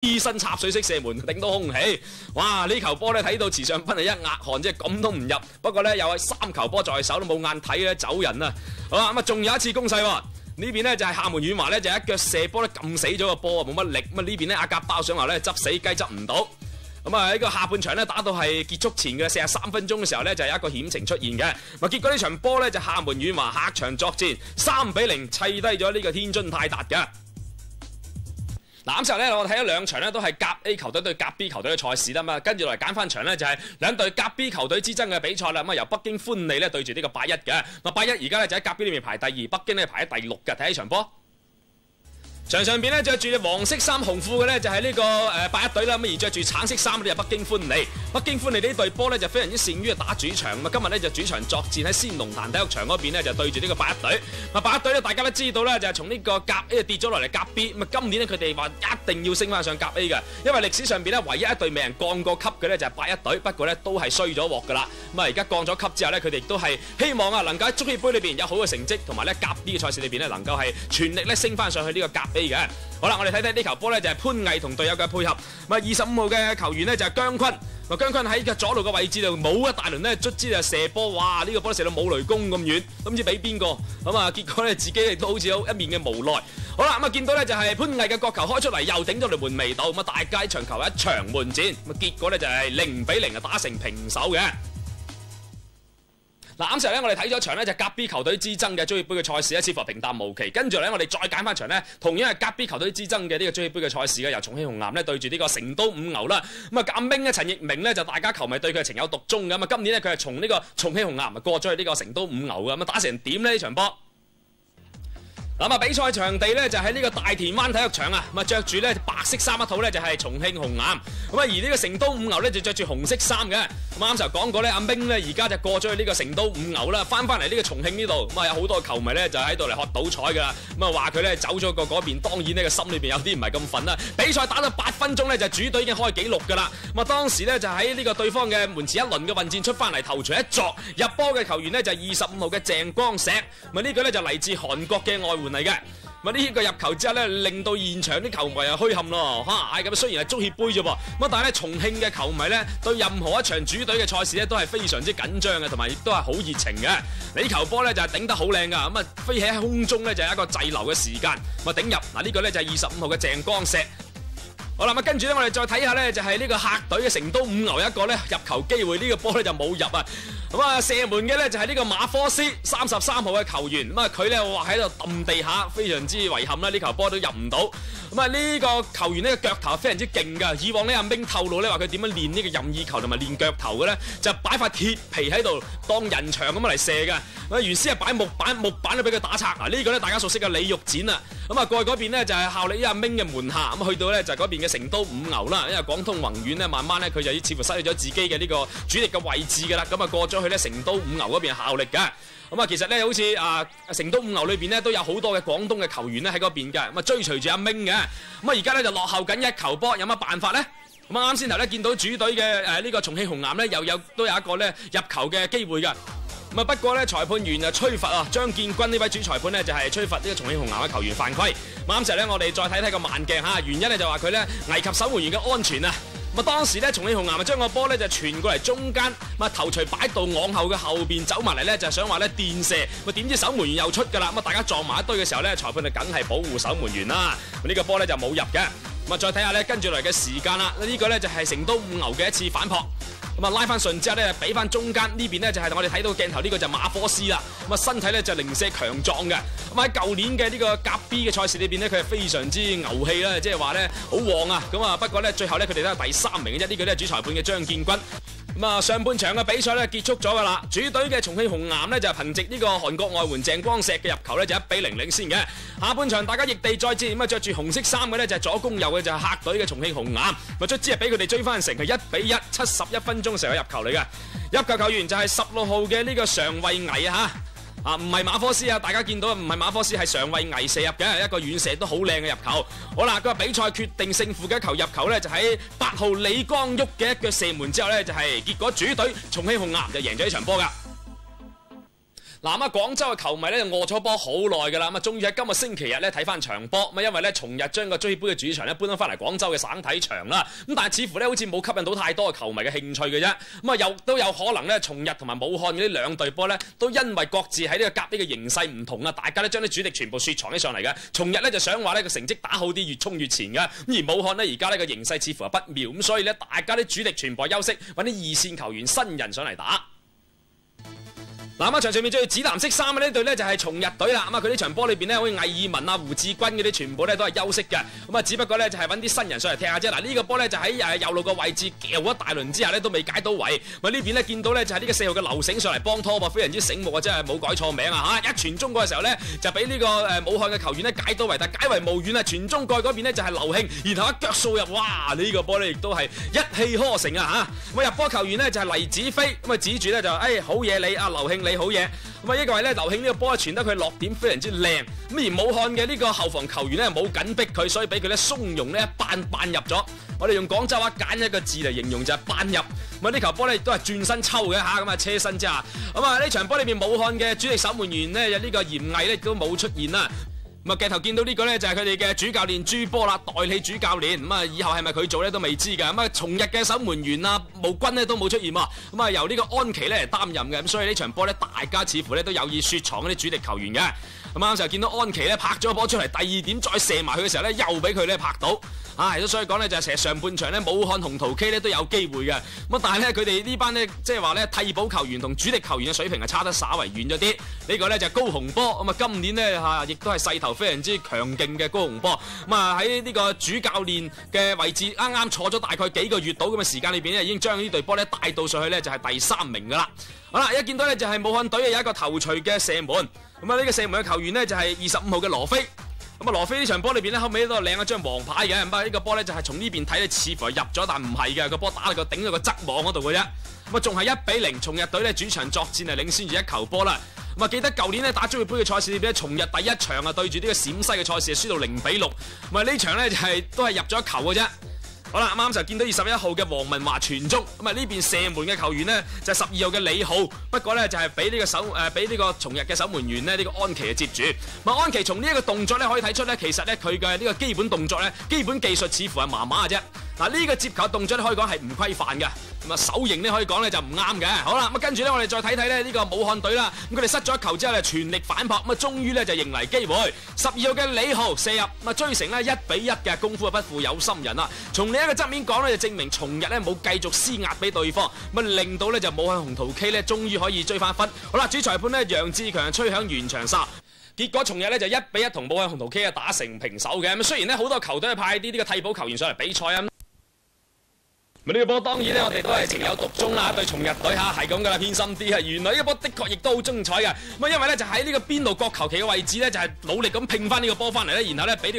醫生插水式射門頂到空氣，哇！呢球波咧睇到池尚斌係一額汗，即係咁都唔入。不過咧有3球波在手都冇眼睇咧走人啦。好啦，咁啊仲有一次攻勢喎。呢邊咧就係廈門遠華咧就一腳射波咧撳死咗個波啊，冇乜力。咁啊呢邊咧阿甲包上嚟咧執死雞執唔到。咁啊喺個下半場咧打到係結束前嘅43分鐘嘅時候咧就有一個險情出現嘅。咁結果呢場波咧就廈門遠華客場作戰3-0砌低咗呢個天津泰達嘅。嗱咁時候咧，我睇咗2場咧，都係甲 A 球隊對甲 B 球隊嘅賽事啦嘛，跟住落嚟揀翻場咧就係2隊甲 B 球隊之爭嘅比賽啦。咁啊由北京歡利咧對住呢個81嘅，咁81而家咧就喺甲 B 裏面排第2，北京咧排喺第6嘅。睇呢場波。場上邊咧着住黃色衫紅褲嘅咧就係呢個81隊啦，咁而着住橙色衫嗰啲係北京歡利。北京歡利呢隊波咧就非常之擅於打主場，咁啊今日咧就主場作戰喺先龍壇體育場嗰邊咧就對住呢個81隊。咁81隊咧大家都知道咧就係從呢個甲 A 跌咗落嚟甲 B， 咁啊今年咧佢哋話一定要升翻上甲 A 嘅，因為歷史上邊咧唯一一隊未人降過級嘅咧就係81隊，不過咧都係衰咗鑊噶啦。咁啊而家降咗級之後咧，佢哋亦都係希望啊能夠喺足協杯裏邊有好嘅成績，同埋咧甲 B 嘅賽事裏邊咧能夠係全力咧升翻上去呢個甲 A 嘅。好啦，我哋睇睇呢球波咧就係潘毅同隊友嘅配合。咁啊25號嘅球員咧就係姜昆。姜昆喺個左路嘅位置度冇一大輪咧，卒之就射波，哇！呢個波射到冇雷公咁遠，都唔知俾邊個。咁啊結果咧自己亦都好似有一面嘅無奈。好啦，咁啊見到咧就係潘毅嘅角球開出嚟，又頂咗條門楣度。咁啊大家場球一場門戰，咁啊結果咧就係0-0啊打成平手嘅。嗱啱時候咧，我哋睇咗場咧就甲 B 球隊之爭嘅足協杯嘅賽事咧，似乎平淡無奇。跟住咧，我哋再揀翻場咧，同樣係甲 B 球隊之爭嘅呢個足協杯嘅賽事嘅，由重慶紅岩咧對住呢個成都五牛啦。咁啊，鑑兵嘅陳奕明咧就大家球迷對佢係情有獨鍾嘅。咁啊，今年咧佢係從呢個重慶紅岩過咗去呢個成都五牛嘅。咁啊，打成點咧呢場波？咁啊，比賽場地咧就喺呢個大田灣體育場啊，咁啊着住咧白色衫一套咧就係重慶紅岩，咁啊而呢個成都五牛咧就着住紅色衫嘅。咁啱就講過咧，阿明咧而家就過咗去呢個成都五牛啦，翻嚟呢個重慶呢度，咁啊有好多球迷咧就喺度嚟學賭彩噶啦，咁啊話佢咧走咗過嗰邊，當然呢個心裏邊有啲唔係咁憤啦。比賽打到8分鐘咧就主隊已經開紀錄噶啦，咁啊當時咧就喺呢個對方嘅門前一輪嘅運戰出翻嚟頭槌一作入波嘅球員咧就係25號嘅鄭光石，咁啊呢個咧就嚟自韓國嘅外援嚟嘅。咁呢個入球之後咧，令到現場啲球迷啊虛撼咯嚇，咁雖然係足協杯啫噃，咁但係咧重慶嘅球迷咧對任何一場主隊嘅賽事咧都係非常之緊張嘅，同埋亦都係好熱情嘅。呢球波咧就係頂得好靚噶，咁啊飛起喺空中咧就係一個滯留嘅時間，咁啊頂入嗱呢個咧就係25號嘅鄭光石。好啦，咁跟住咧我哋再睇下咧就係呢個客隊嘅成都五牛一個咧入球機會，呢個波咧就冇入啊。咁啊射門嘅咧就係呢個馬科斯33號嘅球員，咁啊佢咧話喺度揼地下，非常之遺憾啦，呢球波都入唔到。咁啊呢個球員呢個腳頭非常之勁噶，以往呢阿明透露咧話佢點樣練呢個任意球同埋練腳頭嘅咧，就擺塊鐵皮喺度當人牆咁嚟射嘅。咁啊原先係擺木板都俾佢打拆。嗱呢個咧大家熟悉嘅李玉展啊，咁啊過去嗰邊咧就係效力於阿明嘅門下，咁去到咧就係嗰邊嘅成都五牛啦，因為廣東宏遠咧慢慢咧佢就似乎失去咗自己嘅呢個主力嘅位置噶啦，咁啊過咗去咧成都五牛嗰邊效力嘅。咁啊其實咧好似成都五牛裏邊咧都有好多嘅廣東嘅球員咧喺嗰邊嘅，咁啊追隨住阿明嘅。咁啊而家咧就落後緊1球波，有乜辦法咧？咁啊啱先頭咧見到主隊嘅呢個重慶紅岩咧都有一個咧入球嘅機會㗎。咁啊不過咧裁判員就吹罰啊，張建軍呢位主裁判咧就係吹罰呢個重慶紅岩嘅球員犯規。咁啱時候咧我哋再睇睇個慢鏡嚇，原因咧就話佢咧危及守門員嘅安全啊。咁啊當時咧重慶紅岩將個波咧就傳過嚟中間，咁啊頭槌擺到往後嘅後邊走埋嚟咧，就想話咧墊射，咁點知守門員又出㗎啦，咁啊大家撞埋一堆嘅時候咧，裁判就梗係保護守門員啦。呢個波咧就冇入嘅。咁啊再睇下咧跟住嚟嘅時間啦，呢個咧就係成都五牛嘅一次反撲。咁啊拉翻順之後咧，俾翻中間呢邊咧就係我哋睇到鏡頭呢個就馬科斯啦。咁啊身體咧就零舍強壯嘅。咁喺舊年嘅呢個甲 B 嘅賽事裏邊咧，佢係非常之牛氣啦，即係話咧好旺啊。咁啊不過咧最後咧佢哋都係第3名嘅啫。呢個咧主裁判嘅張建軍。咁啊上半場嘅比賽咧結束咗噶啦，主隊嘅重慶紅岩咧就憑藉呢個韓國外援鄭光石嘅入球咧就1-0領先嘅。下半場大家逆地再戰，咁啊着住紅色衫嘅咧就係左攻右嘅就係客隊嘅重慶紅岩，咪卒之係俾佢哋追翻成係1-1， 71分鐘時候入球嚟嘅。入球球員就係16號嘅呢個常慧毅啊嚇。唔係馬科斯啊！大家見到唔係馬科斯，係常慧毅射入嘅一個遠射都好靚嘅入球。好啦，個比賽決定勝負嘅一球入球咧，就喺8號李光旭嘅一腳射門之後咧，就係結果主隊重慶紅岩就贏咗呢場波㗎。嗱咁啊，廣州嘅球迷咧就餓咗波好耐㗎啦，咁啊，終於喺今個星期日咧睇翻場波，咁因為咧從日將個足協杯嘅主場咧搬咗翻嚟廣州嘅省體場啦，咁但係似乎咧好似冇吸引到太多嘅球迷嘅興趣嘅啫，咁啊又都有可能咧從日同埋武漢嘅呢兩隊波咧都因為各自喺呢個甲 A 嘅形勢唔同啊，大家咧將啲主力全部雪藏起上嚟嘅，從日咧就想話呢個成績打好啲，越衝越前嘅，咁而武漢呢，而家呢個形勢似乎係不妙，咁所以咧大家啲主力全部休息，揾啲二線球員新人上嚟打。嗱，場上面着紫藍色衫嘅呢隊呢，就係從日隊啦，咁啊佢呢場波裏邊呢，好似魏爾文啊、胡志軍嗰啲全部呢都係休息嘅，咁啊只不過呢，就係揾啲新人上嚟踢下啫。嗱，呢個波呢，就喺右路個位置撬咗大輪之下呢，都未解到圍，咁呢邊呢，見到呢，就係呢個4號嘅劉醒上嚟幫拖噃，非常之醒目啊，真係冇改錯名啊嚇！一傳中過嘅時候呢，就俾呢個武漢嘅球員呢解到圍，但解圍無遠啊，傳中過嗰邊呢，就係劉慶，然後一腳掃入，哇！呢個波呢，亦都係一氣呵成啊嚇！咁入波球員呢，就係黎子飛，咁啊指住呢，就好嘢你啊劉慶你好嘢。咁啊，一個係咧，劉慶呢個波傳得佢落點非常之靚，咁而武漢嘅呢個後防球員咧冇緊逼佢，所以俾佢咧鬆容咧一扮入咗。我哋用廣州話揀一個字嚟形容就係扮入。咁啊呢球波咧亦都係轉身抽嘅嚇，咁啊車身之下。咁啊呢場波裏面武漢嘅主力守門員呢，有呢個嚴毅咧都冇出現啦。咁啊鏡頭見到呢個呢，就係佢哋嘅主教練朱波啦，代理主教練。咁啊以後係咪佢做呢都未知㗎。咁啊從日嘅守門員啊務軍呢都冇出現喎。咁啊由呢個安琪咧嚟擔任嘅。咁所以呢場波呢，大家似乎呢都有意雪藏嗰啲主力球員嘅。咁啱時候見到安琪咧拍咗個波出嚟，第二點再射埋去嘅時候咧，又俾佢咧拍到。所以講咧就係成日上半場咧，武漢紅桃 K 咧都有機會嘅。咁但係咧佢哋呢班咧即係話咧替補球員同主力球員嘅水平係差得稍為遠咗啲。呢個咧就係高洪波。咁啊今年咧亦都係勢頭非常之強勁嘅高洪波。咁啊喺呢個主教練嘅位置啱啱坐咗大概幾個月到咁嘅時間裏邊咧，已經將呢隊波咧帶到上去咧就係第3名噶啦。好啦，一見到咧就係武漢隊有一個頭槌嘅射門。咁啊呢個射門嘅球員呢，就係25號嘅羅飛。咁啊羅飛呢場波裏邊咧後尾都領咗張黃牌嘅。咁啊呢個波咧就係從呢邊睇咧似乎係入咗，但唔係嘅，個波打到個頂到個側網嗰度嘅啫。咁啊仲係1-0，從日隊咧主場作戰係領先住1球波啦。咁啊記得舊年咧打足協杯嘅賽事裏邊咧，從日第一場啊對住呢個陝西嘅賽事係輸到0-6。咁啊呢場咧就係都係入咗1球嘅啫。好啦，啱啱就見到21號嘅黃文華傳中，咁啊呢邊射門嘅球員呢，就係12號嘅李浩，不過呢，就係俾呢個從日嘅守門員呢，呢個安琪接住。咁安琪從呢一個動作呢，可以睇出呢，其實呢，佢嘅呢個基本動作呢，基本技術似乎係麻麻嘅啫。嗱呢個接球動作咧可以講係唔規範嘅，咁啊手型咧可以講咧就唔啱嘅。好啦，咁跟住咧我哋再睇睇咧呢個武漢隊啦，咁佢哋失咗一球之後咧全力反撲，咁啊終於咧就迎嚟機會，12號嘅李浩射入，咁啊追成咧1-1嘅功夫啊不負有心人啦。從另一個側面講咧就證明從日咧冇繼續施壓俾對方，咁啊令到咧就武漢紅桃 K 咧終於可以追翻分。好啦，主裁判咧楊志強吹響完場哨。結果從日咧就1-1同武漢紅桃 K 啊打成平手嘅。咁雖然咧好多球隊派啲呢個替補球員上嚟比賽啊。呢個波當然咧，我哋都係情有獨鍾啦，對從日隊嚇係咁噶啦，偏心啲啊！原來呢個波的確亦都好精彩嘅，咁因為咧就喺呢個邊路角球旗嘅位置咧，就係努力咁拼翻呢個波翻嚟咧，然後咧俾呢個